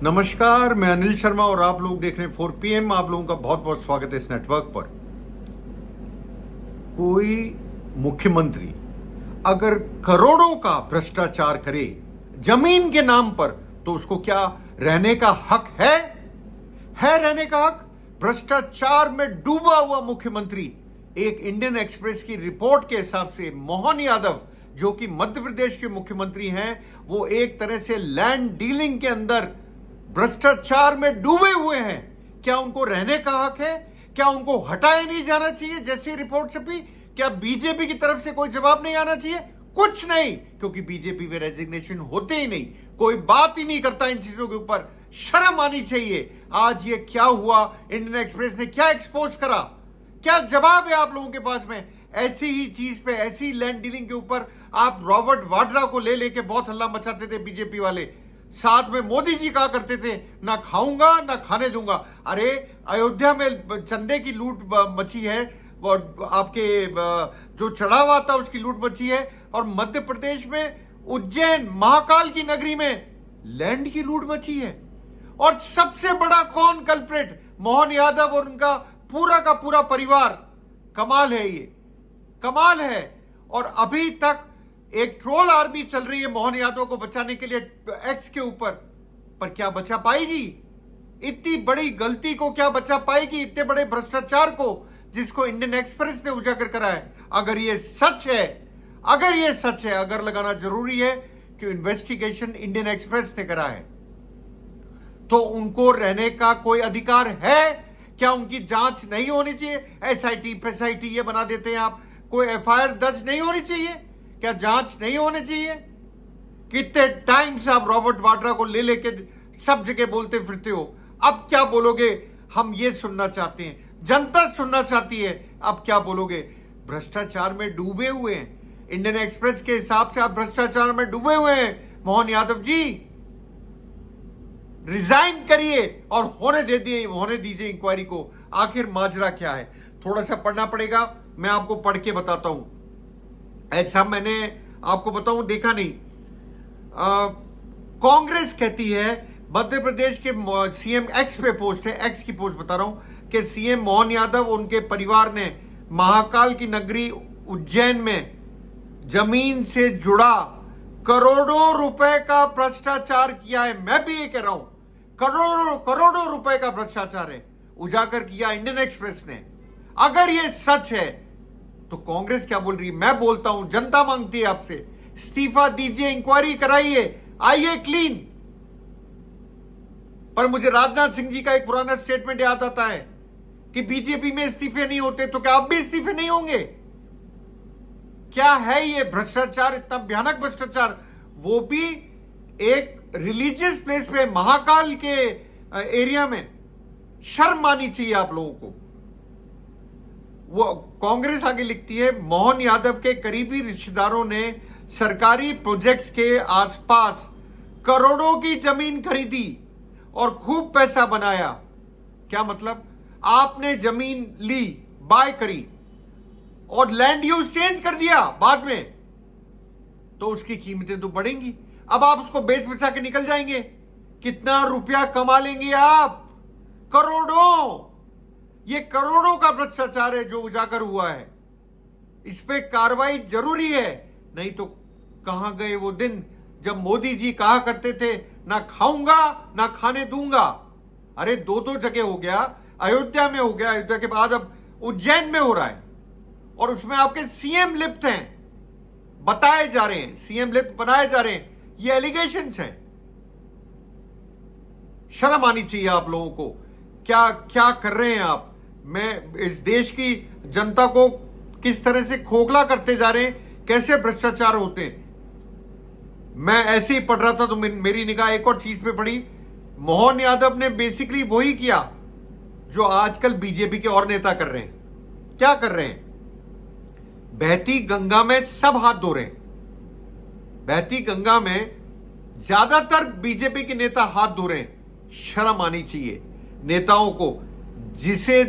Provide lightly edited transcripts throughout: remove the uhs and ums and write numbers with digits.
नमस्कार, मैं अनिल शर्मा और आप लोग देख रहे हैं 4 PM। आप लोगों का बहुत बहुत स्वागत है इस नेटवर्क पर। कोई मुख्यमंत्री अगर करोड़ों का भ्रष्टाचार करे जमीन के नाम पर, तो उसको क्या रहने का हक है? रहने का हक? भ्रष्टाचार में डूबा हुआ मुख्यमंत्री, एक इंडियन एक्सप्रेस की रिपोर्ट के हिसाब से मोहन यादव, जो कि मध्य प्रदेश के मुख्यमंत्री हैं, वो एक तरह से लैंड डीलिंग के अंदर भ्रष्टाचार में डूबे हुए हैं। क्या उनको रहने का हक है? क्या उनको हटाया नहीं जाना चाहिए जैसी रिपोर्ट छपी? क्या बीजेपी की तरफ से कोई जवाब नहीं आना चाहिए? कुछ नहीं, क्योंकि बीजेपी में रेजिग्नेशन होते ही नहीं, कोई बात ही नहीं करता इन चीजों के ऊपर। शर्म आनी चाहिए। आज ये क्या हुआ? इंडियन एक्सप्रेस ने क्या एक्सपोज करा? क्या जवाब है आप लोगों के पास में? ऐसी ही चीज पे, ऐसी लैंड डीलिंग के ऊपर आप रॉबर्ट वाड्रा को ले लेके बहुत हल्ला मचाते थे बीजेपी वाले। साथ में मोदी जी कहा करते थे, ना खाऊंगा ना खाने दूंगा। अरे अयोध्या में चंदे की लूट मची है, और आपके जो चढ़ावा था उसकी लूट मची है, और मध्य प्रदेश में उज्जैन महाकाल की नगरी में लैंड की लूट मची है। और सबसे बड़ा कौन कल्प्रिट? मोहन यादव और उनका पूरा का पूरा परिवार। कमाल है, ये कमाल है। और अभी तक एक ट्रोल आर्मी चल रही है मोहन यादव को बचाने के लिए एक्स के ऊपर, पर क्या बचा पाएगी? इतनी बड़ी गलती को क्या बचा पाएगी? इतने बड़े भ्रष्टाचार को, जिसको इंडियन एक्सप्रेस ने उजागर करा है। अगर ये सच है, अगर लगाना जरूरी है कि इन्वेस्टिगेशन इंडियन एक्सप्रेस ने करा है, तो उनको रहने का कोई अधिकार है? क्या उनकी जांच नहीं होनी चाहिए? एसआईटी फेसआईटी ये बना देते हैं आप, कोई एफआईआर दर्ज नहीं होनी चाहिए? क्या जांच नहीं होनी चाहिए? कितने टाइम से आप रॉबर्ट वाड्रा को ले लेके सब जगह बोलते फिरते हो। अब क्या बोलोगे? हम ये सुनना चाहते हैं, जनता सुनना चाहती है। अब क्या बोलोगे? भ्रष्टाचार में डूबे हुए हैं। इंडियन एक्सप्रेस के हिसाब से आप भ्रष्टाचार में डूबे हुए हैं। मोहन यादव जी, रिजाइन करिए और होने दीजिए इंक्वायरी को। आखिर माजरा क्या है? थोड़ा सा पढ़ना पड़ेगा, मैं आपको पढ़ के बताता हूं। ऐसा मैंने आपको बताऊं देखा नहीं। कांग्रेस कहती है, मध्य प्रदेश के सीएम एक्स पे पोस्ट है, एक्स की पोस्ट बता रहा हूं, कि सीएम मोहन यादव उनके परिवार ने महाकाल की नगरी उज्जैन में जमीन से जुड़ा करोड़ों रुपए का भ्रष्टाचार किया है। मैं भी ये कह रहा हूं, करोड़ों रुपए का भ्रष्टाचार है, उजागर किया इंडियन एक्सप्रेस ने। अगर ये सच है तो कांग्रेस क्या बोल रही है? मैं बोलता हूं, जनता मांगती है आपसे, इस्तीफा दीजिए, इंक्वायरी कराइए, आइए क्लीन। पर मुझे राजनाथ सिंह जी का एक पुराना स्टेटमेंट याद आता है कि बीजेपी में इस्तीफे नहीं होते, तो क्या अब भी इस्तीफे नहीं होंगे? क्या है ये भ्रष्टाचार? इतना भयानक भ्रष्टाचार, वो भी एक रिलीजियस प्लेस पे, महाकाल के एरिया में। शर्म आनी चाहिए आप लोगों को। वो कांग्रेस आगे लिखती है, मोहन यादव के करीबी रिश्तेदारों ने सरकारी प्रोजेक्ट्स के आसपास करोड़ों की जमीन खरीदी और खूब पैसा बनाया। क्या मतलब? आपने जमीन ली, बाय करी, और लैंड यूज चेंज कर दिया बाद में, तो उसकी कीमतें तो बढ़ेंगी। अब आप उसको बेच बचा के निकल जाएंगे, कितना रुपया कमा लेंगे आप? करोड़ों। ये करोड़ों का भ्रष्टाचार है जो उजागर हुआ है। इस पे कार्रवाई जरूरी है, नहीं तो कहां गए वो दिन जब मोदी जी कहा करते थे, ना खाऊंगा ना खाने दूंगा। अरे दो जगह हो गया, अयोध्या में हो गया, अयोध्या के बाद अब उज्जैन में हो रहा है, और उसमें आपके सीएम लिप्त हैं, बताए जा रहे हैं, सीएम लिप्त बनाए जा रहे हैं। ये एलिगेशंस हैं। शर्म आनी चाहिए आप लोगों को। क्या क्या कर रहे हैं आप? मैं इस देश की जनता को किस तरह से खोखला करते जा रहे हैं, कैसे भ्रष्टाचार होते हैं। मैं ऐसे ही पढ़ रहा था तो मेरी निगाह एक और चीज पे पड़ी। मोहन यादव ने बेसिकली वही किया जो आजकल बीजेपी के और नेता कर रहे हैं। क्या कर रहे हैं? बहती गंगा में सब हाथ धो रहे हैं। बहती गंगा में ज्यादातर बीजेपी के नेता हाथ धो रहे हैं। शर्म आनी चाहिए नेताओं को। जिसे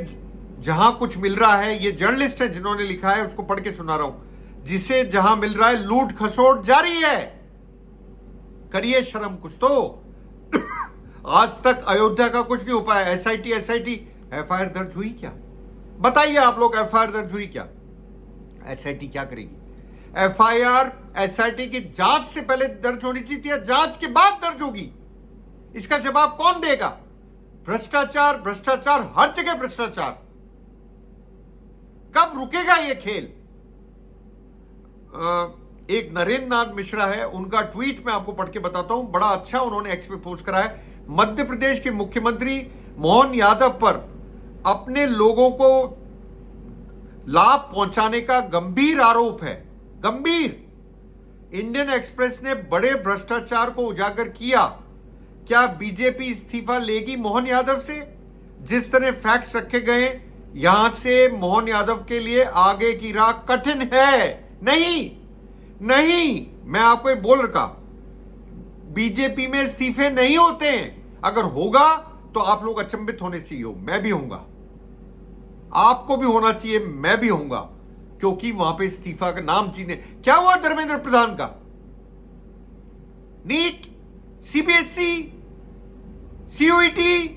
जहां कुछ मिल रहा है, ये जर्नलिस्ट है जिन्होंने लिखा है, उसको पढ़ के सुना रहा हूं, जिसे जहां मिल रहा है लूट खसोट जारी है। करिए शर्म कुछ तो। आज तक अयोध्या का कुछ नहीं हो पाया। एसआईटी एफआईआर दर्ज हुई क्या? बताइए आप लोग, एफआईआर दर्ज हुई क्या? एसआईटी क्या करेगी? एफआईआर एसआईटी की जांच से पहले दर्ज होनी चाहिए या जांच के बाद दर्ज होगी? इसका जवाब कौन देगा? भ्रष्टाचार, भ्रष्टाचार, हर जगह भ्रष्टाचार। कब रुकेगा ये खेल? एक नरेंद्र नाथ मिश्रा है, उनका ट्वीट मैं आपको पढ़ के बताता हूं, बड़ा अच्छा उन्होंने एक्स पे पोस्ट करा है। मध्य प्रदेश के मुख्यमंत्री मोहन यादव पर अपने लोगों को लाभ पहुंचाने का गंभीर आरोप है। गंभीर। इंडियन एक्सप्रेस ने बड़े भ्रष्टाचार को उजागर किया। क्या बीजेपी इस्तीफा लेगी मोहन यादव से? जिस तरह फैक्ट्स रखे गए, यहां से मोहन यादव के लिए आगे की राह कठिन है। नहीं, मैं आपको ये बोल रखा, बीजेपी में इस्तीफे नहीं होते हैं। अगर होगा तो आप लोग अचंभित होने चाहिए हो, मैं भी होऊंगा, आपको भी होना चाहिए, मैं भी होऊंगा, क्योंकि वहां पे इस्तीफा का नाम चीने। क्या हुआ धर्मेंद्र प्रधान का? नीट, सीबीएसई, सीयूईटी,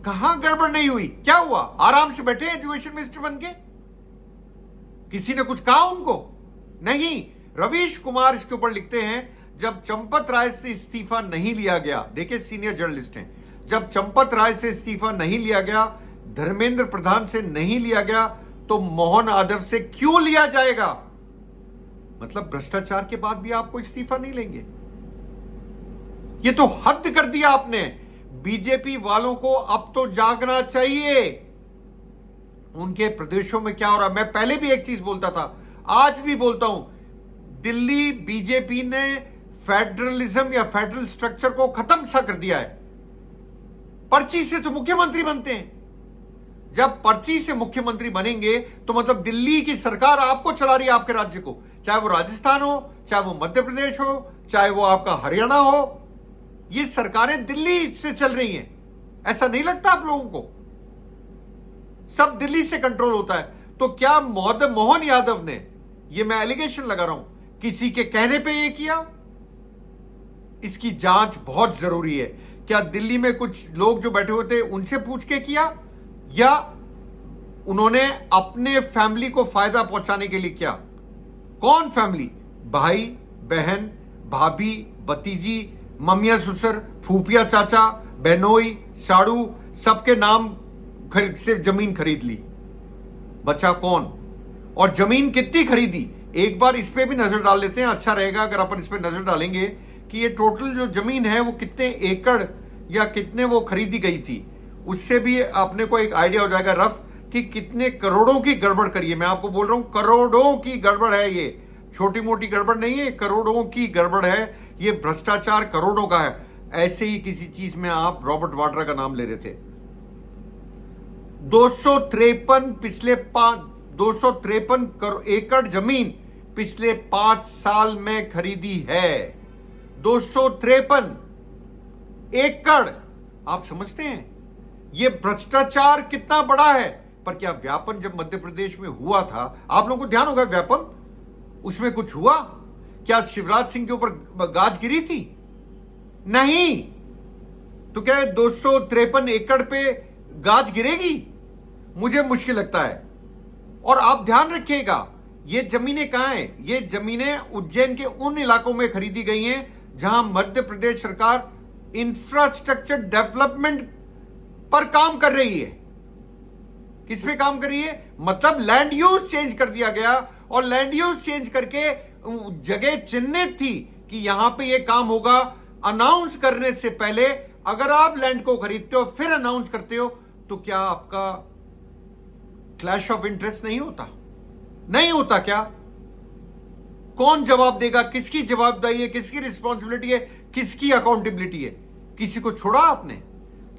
कहां गड़बड़ नहीं हुई? क्या हुआ? आराम से बैठे एजुकेशन मिनिस्टर बन के? किसी ने कुछ कहा उनको? नहीं। रवीश कुमार इसके ऊपर लिखते हैं, जब चंपत राय से इस्तीफा नहीं लिया गया, देखिए सीनियर जर्नलिस्ट हैं, जब चंपत राय से इस्तीफा नहीं लिया गया, धर्मेंद्र प्रधान से नहीं लिया गया, तो मोहन यादव से क्यों लिया जाएगा? मतलब भ्रष्टाचार के बाद भी आपको इस्तीफा नहीं लेंगे? ये तो हद कर दिया आपने। बीजेपी वालों को अब तो जागना चाहिए। उनके प्रदेशों में क्या हो रहा? मैं पहले भी एक चीज बोलता था, आज भी बोलता हूं, दिल्ली बीजेपी ने फेडरलिज्म या फेडरल स्ट्रक्चर को खत्म सा कर दिया है। पर्ची से तो मुख्यमंत्री बनते हैं। जब पर्ची से मुख्यमंत्री बनेंगे तो मतलब दिल्ली की सरकार आपको चला रही है, आपके राज्य को, चाहे वो राजस्थान हो, चाहे वो मध्य प्रदेश हो, चाहे वो आपका हरियाणा हो, ये सरकारें दिल्ली से चल रही हैं। ऐसा नहीं लगता आप लोगों को? सब दिल्ली से कंट्रोल होता है। तो क्या मोहन यादव ने, ये मैं एलिगेशन लगा रहा हूं, किसी के कहने पे ये किया? इसकी जांच बहुत जरूरी है। क्या दिल्ली में कुछ लोग जो बैठे हुए थे उनसे पूछ के किया, या उन्होंने अपने फैमिली को फायदा पहुंचाने के लिए किया? कौन फैमिली? भाई, बहन, भाभी, भतीजी, ममिया, ससुर, फूफिया, चाचा, बहनोई, साड़ू, सबके नाम से जमीन खरीद ली। बचा कौन? और जमीन कितनी खरीदी? एक बार इस पे भी नजर डाल लेते हैं, अच्छा रहेगा अगर अपन इस पे नजर डालेंगे कि ये टोटल जो जमीन है वो कितने एकड़ या कितने वो खरीदी गई थी। उससे भी अपने को एक आइडिया हो जाएगा रफ कि कितने करोड़ों की गड़बड़ करिए। मैं आपको बोल रहा हूं, करोड़ों की गड़बड़ है ये, छोटी मोटी गड़बड़ नहीं है, करोड़ों की गड़बड़ है। ये भ्रष्टाचार करोड़ों का है। ऐसे ही किसी चीज में आप रॉबर्ट वाड्रा का नाम ले रहे थे। 253 एकड़ जमीन पिछले 5 साल में खरीदी है। 253 एकड़। आप समझते हैं ये भ्रष्टाचार कितना बड़ा है? पर क्या व्यापन जब मध्य प्रदेश में हुआ था, आप लोगों को ध्यान होगा, व्यापन उसमें कुछ हुआ क्या? शिवराज सिंह के ऊपर गाज गिरी थी? नहीं। तो क्या 253 एकड़ पे गाज गिरेगी? मुझे मुश्किल लगता है। और आप ध्यान रखिएगा, ये जमीनें कहां हैं? ये जमीनें उज्जैन के उन इलाकों में खरीदी गई हैं जहां मध्य प्रदेश सरकार इंफ्रास्ट्रक्चर डेवलपमेंट पर काम कर रही है। किस पे काम कर रही है? मतलब लैंड यूज चेंज कर दिया गया, और लैंड यूज चेंज करके जगह चिन्हित थी कि यहां पे ये काम होगा। अनाउंस करने से पहले अगर आप लैंड को खरीदते हो फिर अनाउंस करते हो, तो क्या आपका क्लैश ऑफ इंटरेस्ट नहीं होता? नहीं होता क्या? कौन जवाब देगा? किसकी जवाबदारी है? किसकी रिस्पॉन्सिबिलिटी है? किसकी अकाउंटेबिलिटी है? किसी को छोड़ा आपने?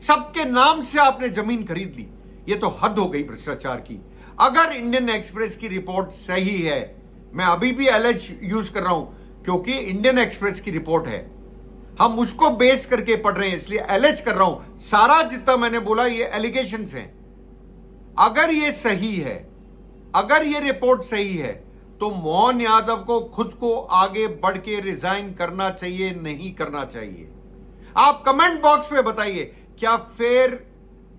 सबके नाम से आपने जमीन खरीद ली। ये तो हद हो गई भ्रष्टाचार की। अगर इंडियन एक्सप्रेस की रिपोर्ट सही है, मैं अभी भी एलएच यूज कर रहा हूं क्योंकि इंडियन एक्सप्रेस की रिपोर्ट है, हम उसको बेस करके पढ़ रहे हैं, इसलिए एलएच कर रहा हूं। सारा जितना मैंने बोला ये एलिगेशंस हैं। अगर ये सही है, अगर ये रिपोर्ट सही है, तो मोहन यादव को खुद को आगे बढ़ के रिजाइन करना चाहिए, नहीं करना चाहिए? आप कमेंट बॉक्स में बताइए, क्या फेयर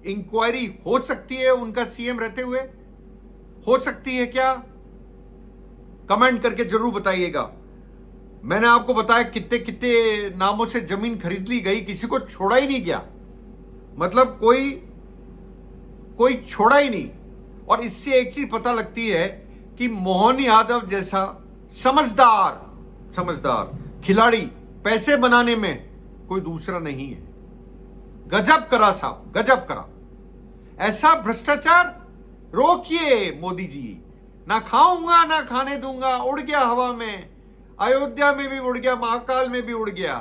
इंक्वायरी हो सकती है उनका सीएम रहते हुए? हो सकती है क्या? कमेंट करके जरूर बताइएगा। मैंने आपको बताया कितने कितने नामों से जमीन खरीद ली गई, किसी को छोड़ा ही नहीं गया, मतलब कोई छोड़ा ही नहीं। और इससे एक चीज पता लगती है कि मोहन यादव जैसा समझदार खिलाड़ी पैसे बनाने में कोई दूसरा नहीं है। गजब करा साहब, गजब करा। ऐसा भ्रष्टाचार रोकिए मोदी जी। ना खाऊंगा ना खाने दूंगा, उड़ गया हवा में, अयोध्या में भी उड़ गया, महाकाल में भी उड़ गया।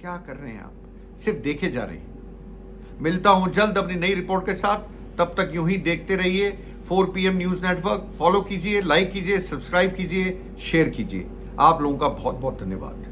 क्या कर रहे हैं आप? सिर्फ देखे जा रहे हैं। मिलता हूं जल्द अपनी नई रिपोर्ट के साथ, तब तक यूं ही देखते रहिए 4 PM न्यूज नेटवर्क। फॉलो कीजिए, लाइक कीजिए, सब्सक्राइब कीजिए, शेयर कीजिए। आप लोगों का बहुत बहुत धन्यवाद।